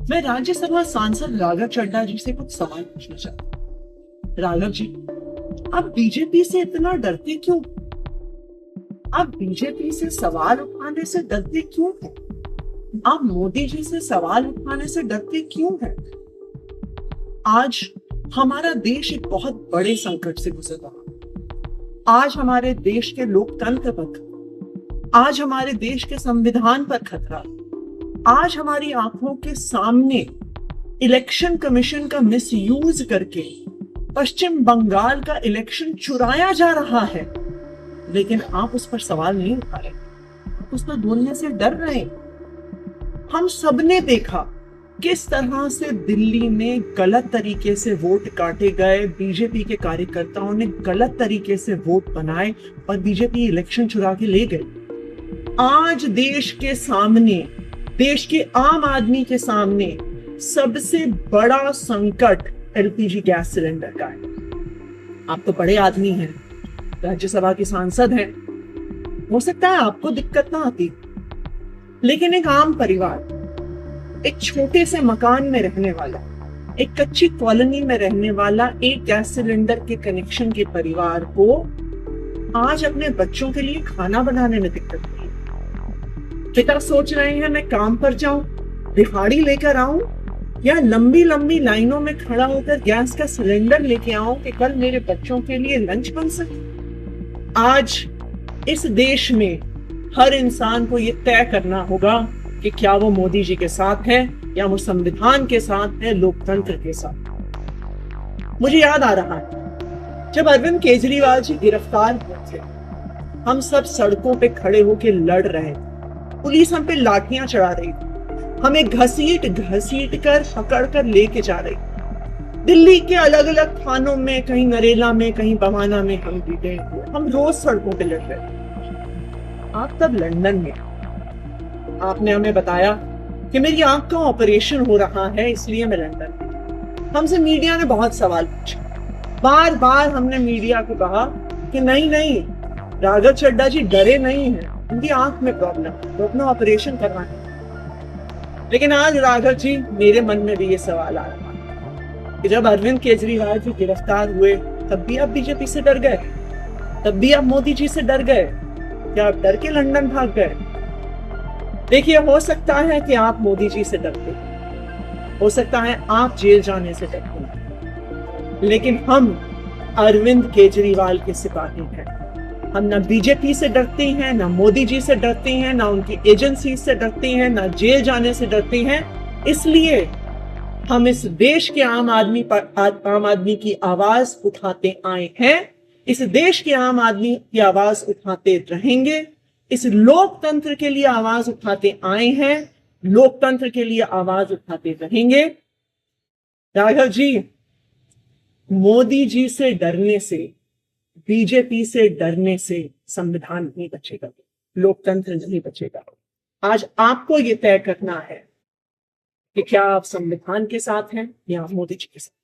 मैं राज्यसभा सांसद राघव चड्ढा जी से कुछ सवाल पूछना चाहता हूँ। राघव जी, आप बीजेपी से इतना डरते क्यों? आप बीजेपी से सवाल उठाने से डरते क्यों हैं? आप मोदी जी से सवाल उठाने से डरते क्यों हैं? आज हमारा देश एक बहुत बड़े संकट से गुजर रहा है। आज हमारे देश के लोकतंत्र पर खतरा, आज हमारे देश के संविधान पर खतरा, आज हमारी आंखों के सामने इलेक्शन कमीशन का मिसयूज करके पश्चिम बंगाल का इलेक्शन चुराया जा रहा है, लेकिन आप उस पर सवाल नहीं उठा रहे, आप उस पर बोलने से डर रहे। हम सबने देखा किस तरह से दिल्ली में गलत तरीके से वोट काटे गए, बीजेपी के कार्यकर्ताओं ने गलत तरीके से वोट बनाए और बीजेपी इलेक्शन चुरा के ले गई। आज देश के सामने, देश के आम आदमी के सामने सबसे बड़ा संकट एलपीजी गैस सिलेंडर का है। आप तो बड़े आदमी हैं, राज्यसभा के सांसद हैं, हो सकता है आपको दिक्कत ना आती, लेकिन एक आम परिवार, एक छोटे से मकान में रहने वाला, एक कच्ची कॉलोनी में रहने वाला एक गैस सिलेंडर के कनेक्शन के परिवार को आज अपने बच्चों के लिए खाना बनाने में दिक्कत नहीं है। पिता सोच रहे हैं मैं काम पर जाऊं, दिहाड़ी लेकर आऊं, या लंबी लंबी लाइनों में खड़ा होकर गैस का सिलेंडर लेके आऊं कि कल मेरे बच्चों के लिए लंच बन सके। आज इस देश में हर इंसान को ये तय करना होगा कि क्या वो मोदी जी के साथ है या वो संविधान के साथ है, लोकतंत्र के साथ। मुझे याद आ रहा है जब अरविंद केजरीवाल जी गिरफ्तार हुए थे, हम सब सड़कों पे खड़े होकर लड़ रहे थे, पुलिस हम पे लाठियां चढ़ा रही थी, हमें घसीट घसीट कर पकड़ कर लेके जा रही थी। दिल्ली के अलग अलग थानों में, कहीं नरेला में, कहीं बवाना में हम पीटे हुए, हम रोज सड़कों पे लड़ रहे थे। आप तब लंदन में, आपने हमें बताया कि मेरी आंख का ऑपरेशन हो रहा है इसलिए मैं लंदन में। हमसे मीडिया ने बहुत सवाल पूछे, बार बार हमने मीडिया को कहा कि नहीं, राघव चड्ढा जी डरे नहीं हैं, उनकी आंख में प्रॉब्लम, तो अपना ऑपरेशन करवाएं। लेकिन आज राघव जी, मेरे मन में भी ये सवाल आ रहा है कि जब अरविंद केजरीवाल जी गिरफ्तार हुए तब भी आप बीजेपी से डर गए, तब भी आप मोदी जी से डर गए, क्या आप डर के लंदन भाग गए? देखिए, हो सकता है कि आप मोदी जी से डरते, हो सकता है आप जेल जाने से डरते, लेकिन हम अरविंद केजरीवाल के सिपाही हैं। हम ना बीजेपी से डरते हैं, ना मोदी जी से डरते हैं, ना उनकी एजेंसी से डरते हैं, ना जेल जाने से डरते हैं। इसलिए हम इस देश के आम आदमी की आवाज उठाते आए हैं, इस देश के आम आदमी की आवाज उठाते रहेंगे, इस लोकतंत्र के लिए आवाज उठाते आए हैं, लोकतंत्र के लिए आवाज उठाते रहेंगे। राघव जी, मोदी जी से डरने से, बीजेपी से डरने से संविधान नहीं बचेगा, लोकतंत्र नहीं बचेगा। आज आपको यह तय करना है कि क्या आप संविधान के साथ हैं या मोदी जी के साथ।